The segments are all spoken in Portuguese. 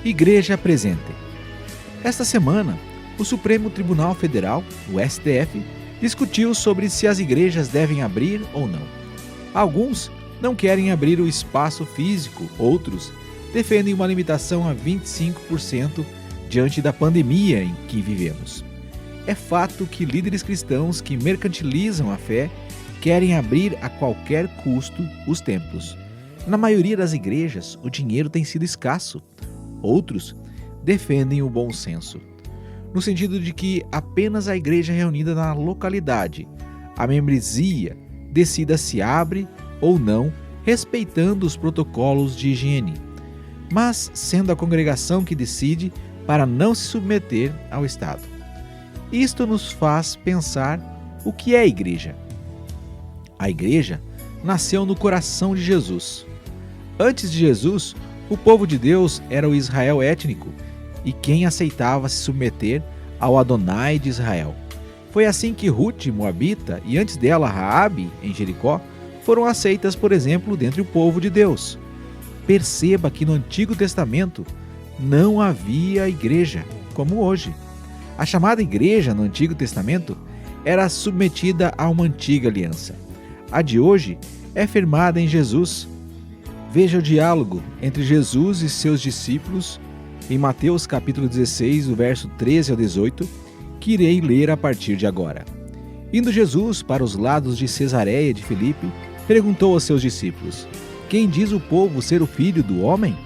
Igreja presente. Esta semana, o Supremo Tribunal Federal, o STF, discutiu sobre se as igrejas devem abrir ou não. Alguns não querem abrir o espaço físico, outros defendem uma limitação a 25% diante da pandemia em que vivemos. É fato que líderes cristãos que mercantilizam a fé querem abrir a qualquer custo os templos. Na maioria das igrejas, o dinheiro tem sido escasso. Outros defendem o bom senso, no sentido de que apenas a igreja reunida na localidade, a membresia, decida se abre ou não, respeitando os protocolos de higiene, mas sendo a congregação que decide para não se submeter ao Estado. Isto nos faz pensar o que é a igreja. A igreja nasceu no coração de Jesus. Antes de Jesus, o povo de Deus era o Israel étnico e quem aceitava se submeter ao Adonai de Israel. Foi assim que Ruth, moabita, e antes dela Raabe, em Jericó, foram aceitas, por exemplo, dentre o povo de Deus. Perceba que no Antigo Testamento não havia igreja, como hoje. A chamada igreja no Antigo Testamento era submetida a uma antiga aliança. A de hoje é firmada em Jesus. Veja o diálogo entre Jesus e seus discípulos em Mateus capítulo 16, do verso 13 ao 18, que irei ler a partir de agora. Indo Jesus para os lados de Cesareia de Filipe, perguntou aos seus discípulos: Quem diz o povo ser o filho do homem?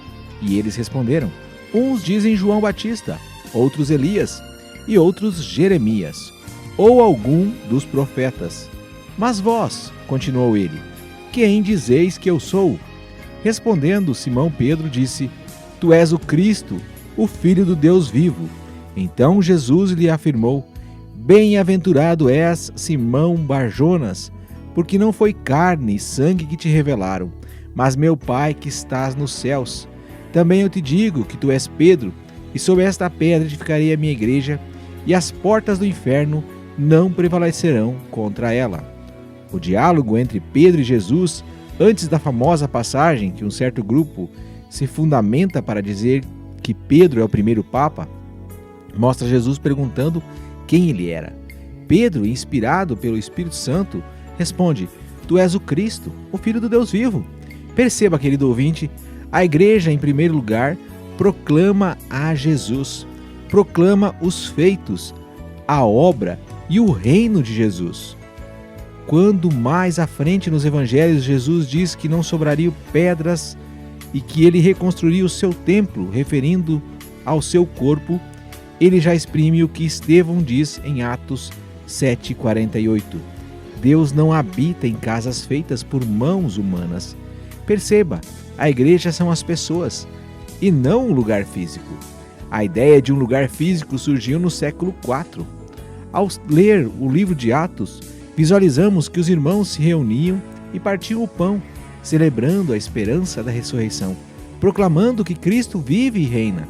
E eles responderam: Uns dizem João Batista, outros Elias, e outros Jeremias, ou algum dos profetas. Mas vós, continuou ele, quem dizeis que eu sou? Respondendo, Simão Pedro disse: Tu és o Cristo, o Filho do Deus vivo. Então Jesus lhe afirmou: Bem-aventurado és, Simão Barjonas, porque não foi carne e sangue que te revelaram, mas meu Pai que estás nos céus. Também eu te digo que tu és Pedro, e sobre esta pedra edificarei a minha igreja, e as portas do inferno não prevalecerão contra ela. O diálogo entre Pedro e Jesus, antes da famosa passagem que um certo grupo se fundamenta para dizer que Pedro é o primeiro Papa, mostra Jesus perguntando quem ele era. Pedro, inspirado pelo Espírito Santo, responde: Tu és o Cristo, o Filho do Deus vivo. Perceba, querido ouvinte, a igreja, em primeiro lugar, proclama a Jesus, proclama os feitos, a obra e o reino de Jesus. Quando mais à frente nos evangelhos Jesus diz que não sobrariam pedras e que ele reconstruiria o seu templo, referindo ao seu corpo, ele já exprime o que Estevão diz em Atos 7,48. Deus não habita em casas feitas por mãos humanas. Perceba, a igreja são as pessoas e não um lugar físico. A ideia de um lugar físico surgiu no século IV. Ao ler o livro de Atos, visualizamos que os irmãos se reuniam e partiam o pão, celebrando a esperança da ressurreição, proclamando que Cristo vive e reina.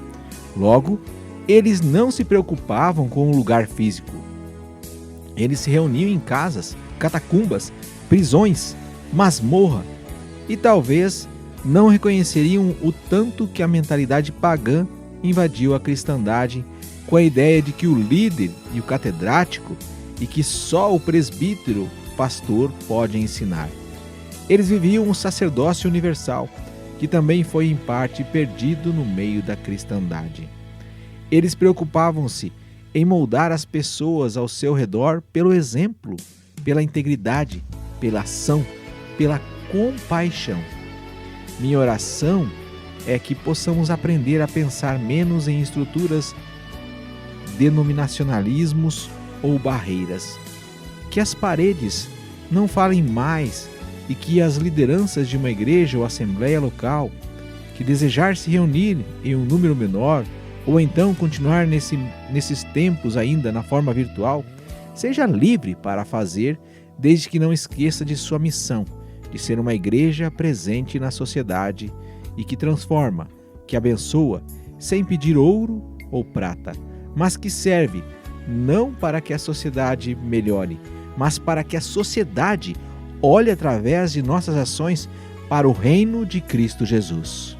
Logo, eles não se preocupavam com um lugar físico. Eles se reuniam em casas, catacumbas, prisões, masmorra, e talvez não reconheceriam o tanto que a mentalidade pagã invadiu a cristandade com a ideia de que o líder e o catedrático e que só o presbítero, pastor, pode ensinar. Eles viviam um sacerdócio universal, que também foi em parte perdido no meio da cristandade. Eles preocupavam-se em moldar as pessoas ao seu redor pelo exemplo, pela integridade, pela ação, pela compaixão. Minha oração é que possamos aprender a pensar menos em estruturas, denominacionalismos ou barreiras. Que as paredes não falem mais e que as lideranças de uma igreja ou assembleia local, que desejar se reunir em um número menor ou então continuar nesses tempos ainda na forma virtual, seja livre para fazer, desde que não esqueça de sua missão, de ser uma igreja presente na sociedade e que transforma, que abençoa, sem pedir ouro ou prata, mas que serve não para que a sociedade melhore, mas para que a sociedade olhe através de nossas ações para o reino de Cristo Jesus.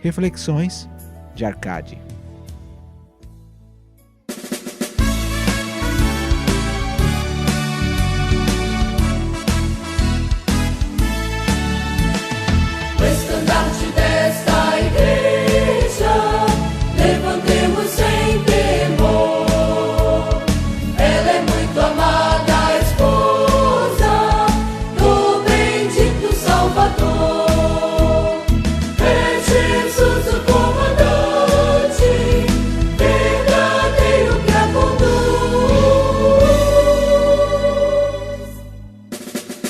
Reflexões de Arcade. O estandarte desta igreja, levantemos sem temor. Ela é muito amada, a esposa do bendito Salvador. É Jesus o comandante, verdadeiro que a conduz.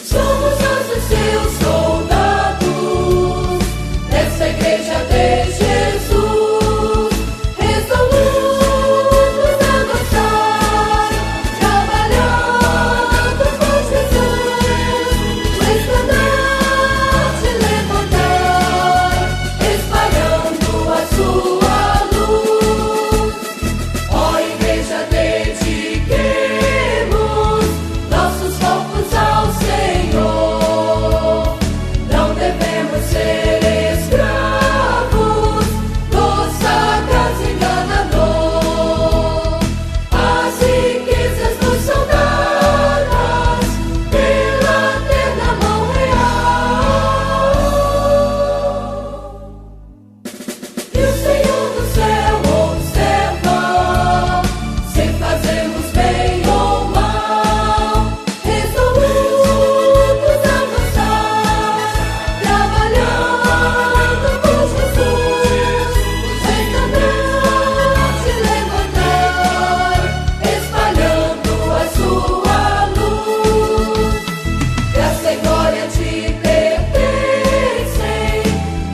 Somos nós os seus soldados, nessa igreja de Jesus, resolutos a avançar, trabalhando com Jesus, o estandarte levantar, espalhando a sua luz. Ó igreja, dediquemos nossos corpos ao Senhor. Não devemos ser escravos do sagaz enganador. As riquezas nos são dadas pela eterna mão real. E o Senhor do céu observa se fazemos bem ou mal, resolutos a avançar, trabalhando com Jesus, o estandarte levantar, espalhando a sua luz. Graça e glória te pertencem,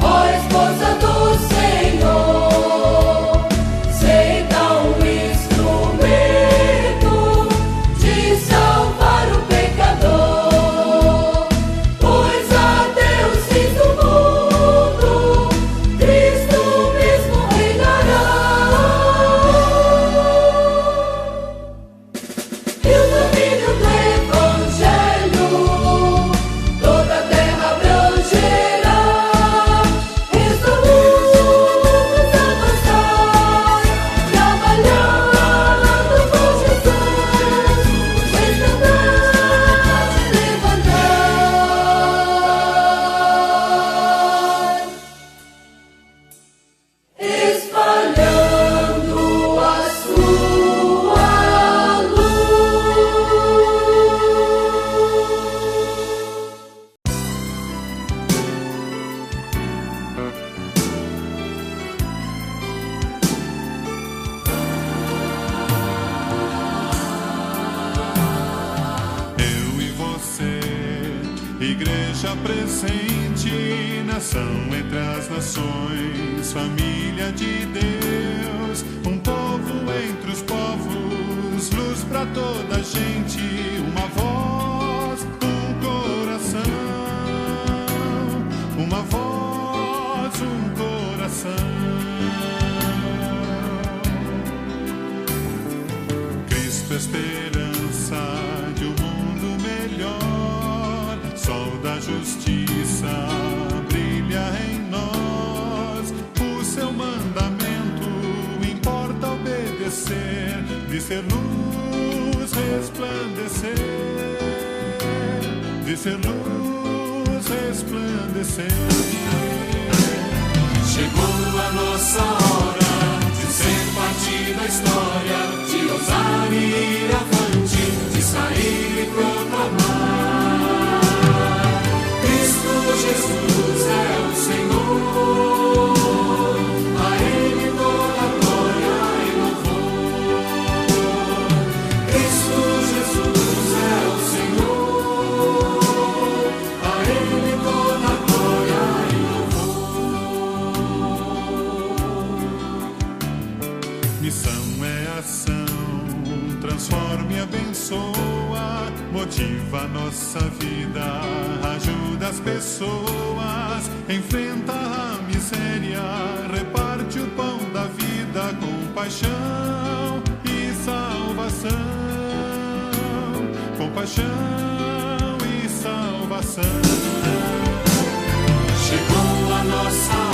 ó esposa do Senhor. Seja um instrumento de salvar o pecador, pois a Deus fiz do mundo, Cristo mesmo reinará. E o domínio do Evangelho toda a terra abrangerá, resolutos a avançar, trabalhando com Jesus, o estandarte levantar, espalhando a sua Eu e você, igreja presente, nação entre as nações, família de Deus, um povo entre os povos, luz pra toda a gente, uma voz, um coração, uma voz, um coração. Cristo, esperança de um mundo melhor, sol da justiça brilha em nós. O seu mandamento importa obedecer, de ser luz resplandecer, de ser luz resplandecer. Chegou a nossa hora de ser parte da história, de ousar e ir avante, de sair e proclamar. Cristo Jesus é o Senhor, a Ele toda a glória e louvor. Cristo Jesus é o Senhor, a Ele toda a glória e louvor. Missão é ação, transforma e abençoa, motiva a nossa vida, ajuda as pessoas, enfrenta a miséria, reparte o pão da vida com paixão e salvação, com paixão e salvação. Chegou a nossa